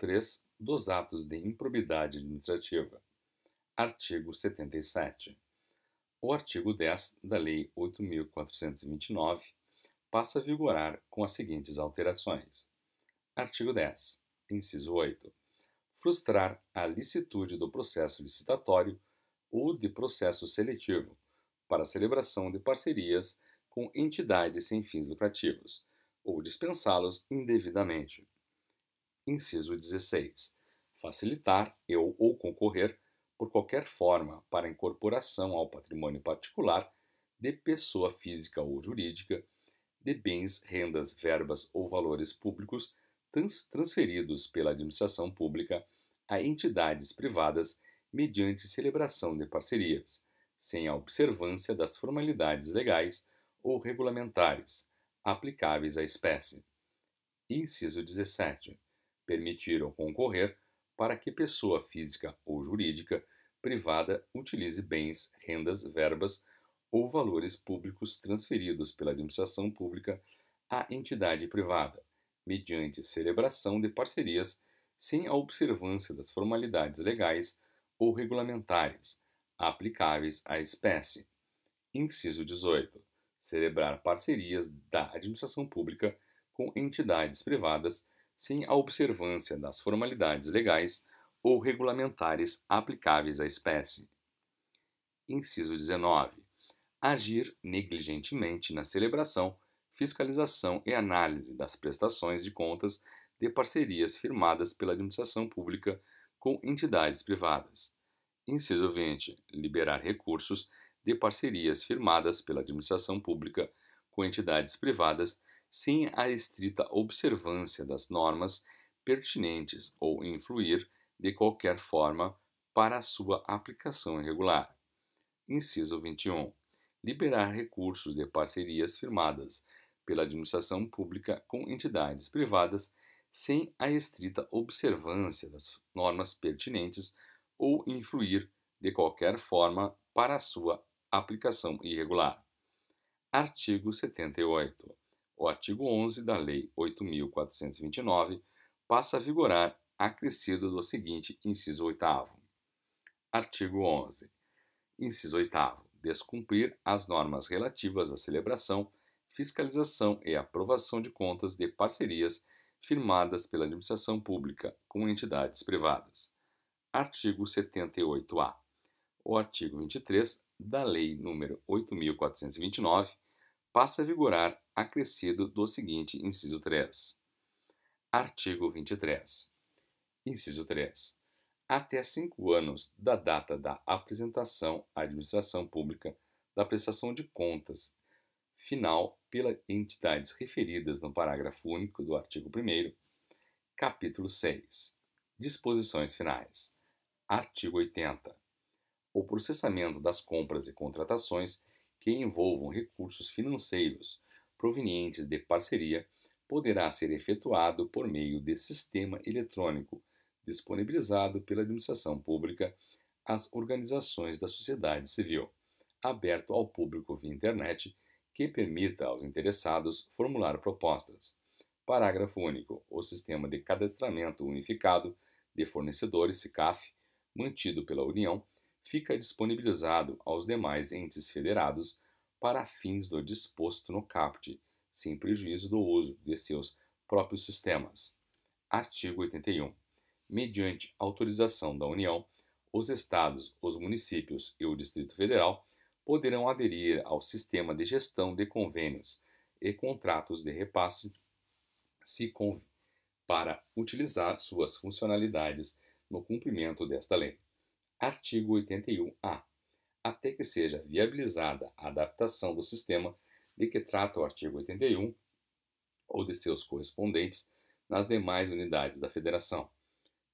3 dos atos de improbidade administrativa. Artigo 77. O artigo 10 da Lei 8.429 passa a vigorar com as seguintes alterações. Artigo 10. Inciso 8. Frustrar a licitude do processo licitatório ou de processo seletivo para a celebração de parcerias com entidades sem fins lucrativos, ou dispensá-los indevidamente. Inciso 16. Facilitar ou concorrer por qualquer forma para a incorporação ao patrimônio particular de pessoa física ou jurídica de bens, rendas, verbas ou valores públicos transferidos pela administração pública a entidades privadas mediante celebração de parcerias, sem a observância das formalidades legais ou regulamentares aplicáveis à espécie. Inciso 17. Permitir ou concorrer para que pessoa física ou jurídica privada utilize bens, rendas, verbas ou valores públicos transferidos pela administração pública à entidade privada, mediante celebração de parcerias sem a observância das formalidades legais ou regulamentares aplicáveis à espécie. Inciso 18. Celebrar parcerias da administração pública com entidades privadas sem a observância das formalidades legais ou regulamentares aplicáveis à espécie. Inciso 19. Agir negligentemente na celebração, fiscalização e análise das prestações de contas de parcerias firmadas pela administração pública com entidades privadas. Inciso 20. Liberar recursos de parcerias firmadas pela administração pública com entidades privadas sem a estrita observância das normas pertinentes ou influir de qualquer forma para a sua aplicação irregular. Inciso 21. Liberar recursos de parcerias firmadas pela administração pública com entidades privadas sem a estrita observância das normas pertinentes ou influir de qualquer forma para a sua aplicação irregular. Artigo 78. O artigo 11 da Lei 8.429 passa a vigorar acrescido do seguinte inciso 8º. Artigo 11. Inciso 8º. Descumprir as normas relativas à celebração, fiscalização e aprovação de contas de parcerias firmadas pela administração pública com entidades privadas. Artigo 78-A. O artigo 23 da Lei nº 8.429 passa a vigorar acrescido do seguinte inciso 3. Artigo 23. Inciso 3. Até 5 anos da data da apresentação à administração pública da prestação de contas final pelas entidades referidas no parágrafo único do artigo 1º, capítulo 6. Disposições finais. Artigo 80. O processamento das compras e contratações que envolvam recursos financeiros provenientes de parceria poderá ser efetuado por meio de sistema eletrônico disponibilizado pela administração pública às organizações da sociedade civil, aberto ao público via internet, que permita aos interessados formular propostas. Parágrafo único. O Sistema de Cadastramento Unificado de Fornecedores, SICAF, mantido pela União, fica disponibilizado aos demais entes federados para fins do disposto no caput, sem prejuízo do uso de seus próprios sistemas. Artigo 81. Mediante autorização da União, os Estados, os municípios e o Distrito Federal poderão aderir ao sistema de gestão de convênios e contratos de repasse para utilizar suas funcionalidades no cumprimento desta lei. Artigo 81-A. Até que seja viabilizada a adaptação do sistema de que trata o artigo 81 ou de seus correspondentes nas demais unidades da Federação.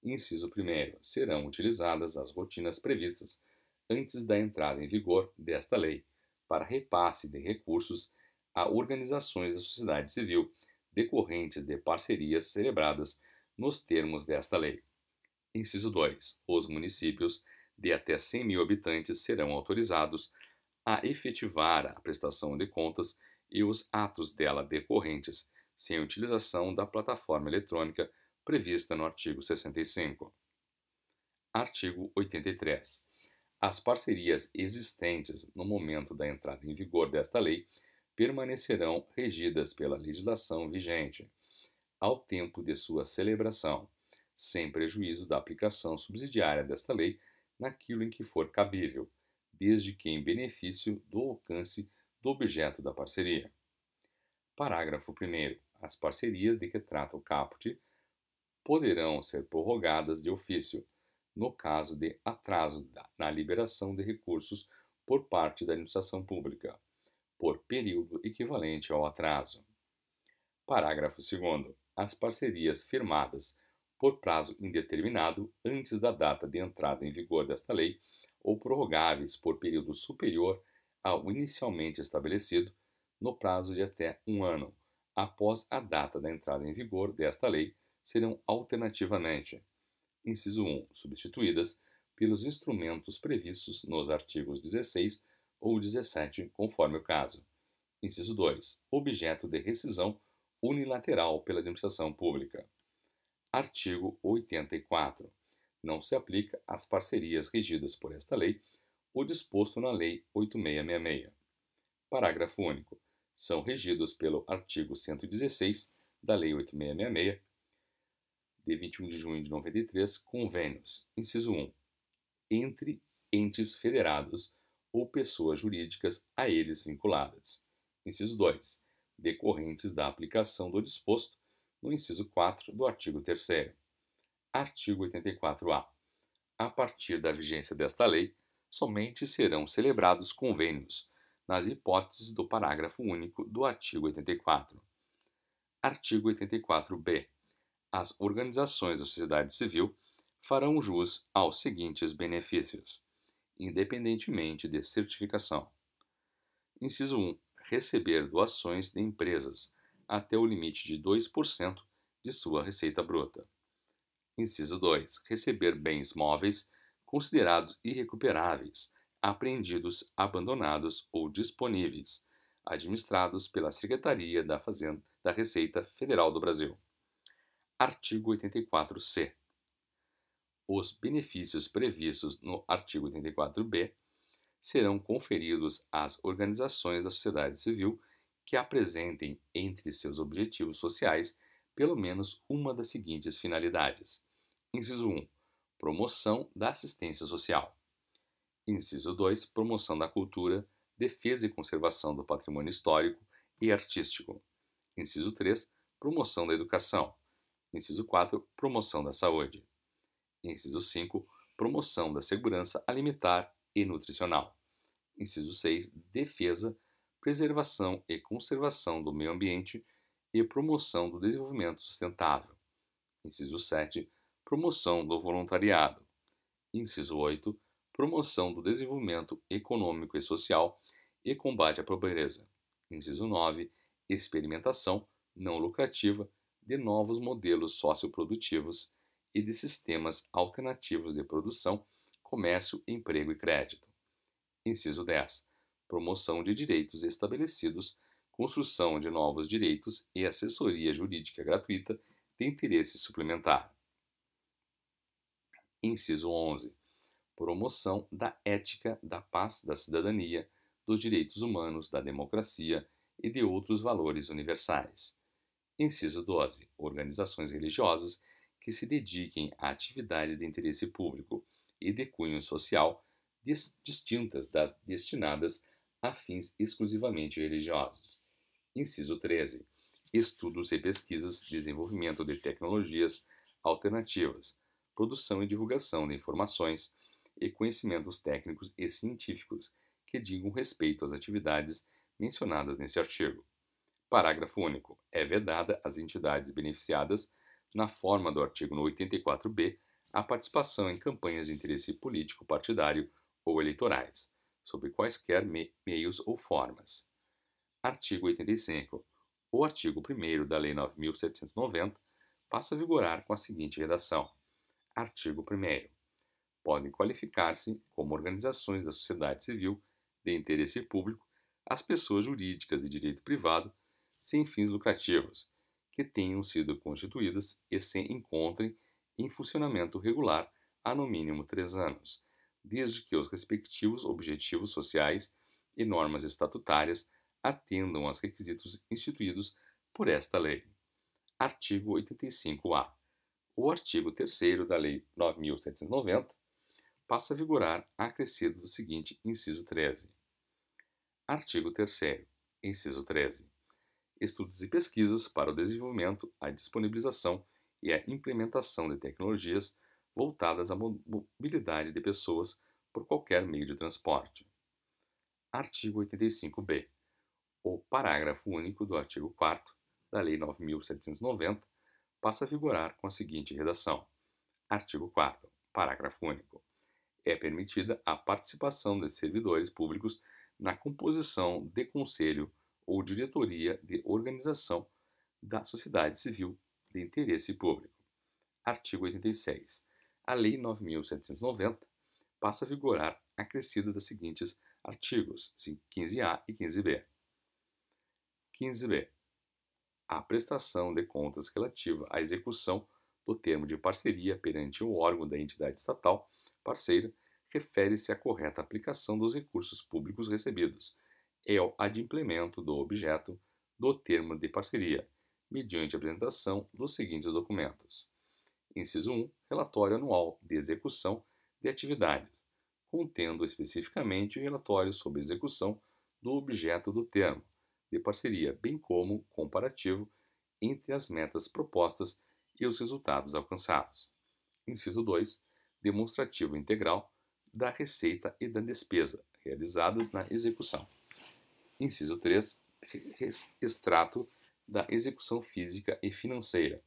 Inciso 1º. Serão utilizadas as rotinas previstas antes da entrada em vigor desta lei para repasse de recursos a organizações da sociedade civil decorrentes de parcerias celebradas nos termos desta lei. Inciso 2. Os municípios de até 100.000 habitantes serão autorizados a efetivar a prestação de contas e os atos dela decorrentes, sem a utilização da plataforma eletrônica prevista no artigo 65. Artigo 83. As parcerias existentes no momento da entrada em vigor desta lei permanecerão regidas pela legislação vigente, ao tempo de sua celebração, sem prejuízo da aplicação subsidiária desta lei naquilo em que for cabível, desde que em benefício do alcance do objeto da parceria. Parágrafo 1º. As parcerias de que trata o caput poderão ser prorrogadas de ofício, no caso de atraso na liberação de recursos por parte da administração pública, por período equivalente ao atraso. Parágrafo 2º. As parcerias firmadas por prazo indeterminado antes da data de entrada em vigor desta lei ou prorrogáveis por período superior ao inicialmente estabelecido, no prazo de até 1 ano, após a data da entrada em vigor desta lei, serão alternativamente: inciso 1, substituídas pelos instrumentos previstos nos artigos 16 ou 17, conforme o caso. Inciso 2, objeto de rescisão unilateral pela administração pública. Artigo 84. Não se aplica às parcerias regidas por esta lei o disposto na Lei 8666. Parágrafo único. São regidos pelo artigo 116 da Lei 8666, de 21 de junho de 93, convênios. Inciso 1. Entre entes federados ou pessoas jurídicas a eles vinculadas. Inciso 2. Decorrentes da aplicação do disposto no inciso 4 do artigo 3º. Artigo 84-A. A partir da vigência desta lei, somente serão celebrados convênios, nas hipóteses do parágrafo único do artigo 84. Artigo 84-B. As organizações da sociedade civil farão jus aos seguintes benefícios, independentemente de certificação. Inciso 1. Receber doações de empresas até o limite de 2% de sua receita bruta. Inciso 2. Receber bens móveis considerados irrecuperáveis, apreendidos, abandonados ou disponíveis, administrados pela Secretaria da Fazenda da Receita Federal do Brasil. Artigo 84-C. Os benefícios previstos no artigo 84-B serão conferidos às organizações da sociedade civil que apresentem entre seus objetivos sociais pelo menos uma das seguintes finalidades. Inciso 1. Promoção da assistência social. Inciso 2. Promoção da cultura, defesa e conservação do patrimônio histórico e artístico. Inciso 3. Promoção da educação. Inciso 4. Promoção da saúde. Inciso 5. Promoção da segurança alimentar e nutricional. Inciso 6. Defesa, preservação e conservação do meio ambiente e promoção do desenvolvimento sustentável. Inciso 7. Promoção do voluntariado. Inciso 8. Promoção do desenvolvimento econômico e social e combate à pobreza. Inciso 9. Experimentação não lucrativa de novos modelos socioprodutivos e de sistemas alternativos de produção, comércio, emprego e crédito. Inciso 10. Promoção de direitos estabelecidos, construção de novos direitos e assessoria jurídica gratuita de interesse suplementar. Inciso 11. Promoção da ética, da paz, da cidadania, dos direitos humanos, da democracia e de outros valores universais. Inciso 12. Organizações religiosas que se dediquem a atividades de interesse público e de cunho social distintas das destinadas a fins exclusivamente religiosos. Inciso 13. Estudos e pesquisas, desenvolvimento de tecnologias alternativas, produção e divulgação de informações e conhecimentos técnicos e científicos que digam respeito às atividades mencionadas nesse artigo. Parágrafo único. É vedada às entidades beneficiadas, na forma do artigo 84-B, a participação em campanhas de interesse político partidário ou eleitorais, sob quaisquer meios ou formas. Artigo 85. O artigo 1º da Lei 9.790 passa a vigorar com a seguinte redação. Artigo 1º. Podem qualificar-se como organizações da sociedade civil de interesse público as pessoas jurídicas de direito privado sem fins lucrativos, que tenham sido constituídas e se encontrem em funcionamento regular há no mínimo 3 anos, desde que os respectivos objetivos sociais e normas estatutárias atendam aos requisitos instituídos por esta lei. Artigo 85-A. O artigo 3º da Lei 9.790 passa a vigorar acrescido do seguinte inciso 13. Artigo 3º. Inciso 13. Estudos e pesquisas para o desenvolvimento, a disponibilização e a implementação de tecnologias voltadas à mobilidade de pessoas por qualquer meio de transporte. Artigo 85-B. O parágrafo único do artigo 4º da Lei 9.790 passa a vigorar com a seguinte redação. Artigo 4º. Parágrafo único. É permitida a participação de servidores públicos na composição de conselho ou diretoria de organização da sociedade civil de interesse público. Artigo 86. A Lei 9.790 passa a vigorar acrescida das seguintes artigos 15-A e 15-B. 15-B. A prestação de contas relativa à execução do termo de parceria perante o órgão da entidade estatal parceira refere-se à correta aplicação dos recursos públicos recebidos e ao adimplemento do objeto do termo de parceria, mediante a apresentação dos seguintes documentos. Inciso 1. Relatório anual de execução de atividades, contendo especificamente o relatório sobre execução do objeto do termo de parceria, bem como comparativo entre as metas propostas e os resultados alcançados. Inciso 2. Demonstrativo integral da receita e da despesa realizadas na execução. Inciso 3. Extrato da execução física e financeira.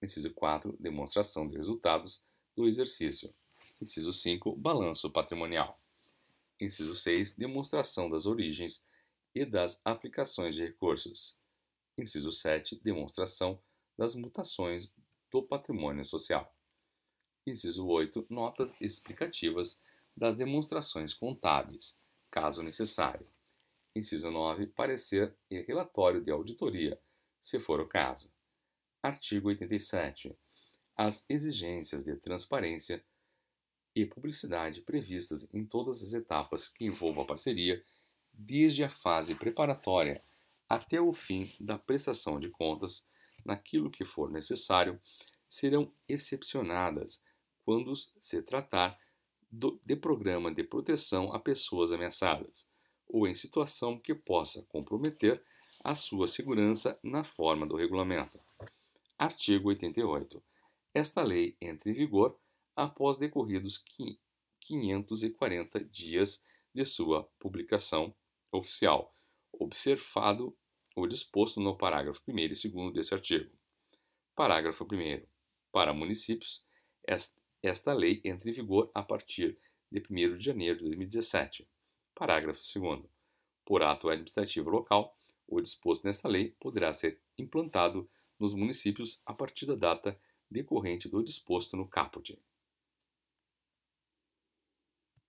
Inciso 4. Demonstração de resultados do exercício. Inciso 5. Balanço patrimonial. Inciso 6. Demonstração das origens e das aplicações de recursos. Inciso 7. Demonstração das mutações do patrimônio social. Inciso 8. Notas explicativas das demonstrações contábeis, caso necessário. Inciso 9. Parecer e relatório de auditoria, se for o caso. Artigo 87. As exigências de transparência e publicidade previstas em todas as etapas que envolvam a parceria, desde a fase preparatória até o fim da prestação de contas, naquilo que for necessário, serão excepcionadas quando se tratar de programa de proteção a pessoas ameaçadas, ou em situação que possa comprometer a sua segurança na forma do regulamento. Artigo 88. Esta lei entra em vigor após decorridos 540 dias de sua publicação oficial, observado o disposto no parágrafo 1º e 2º deste artigo. Parágrafo 1º. Para municípios, esta lei entra em vigor a partir de 1º de janeiro de 2017. Parágrafo 2º. Por ato administrativo local, o disposto nesta lei poderá ser implantado nos municípios a partir da data decorrente do disposto no caput.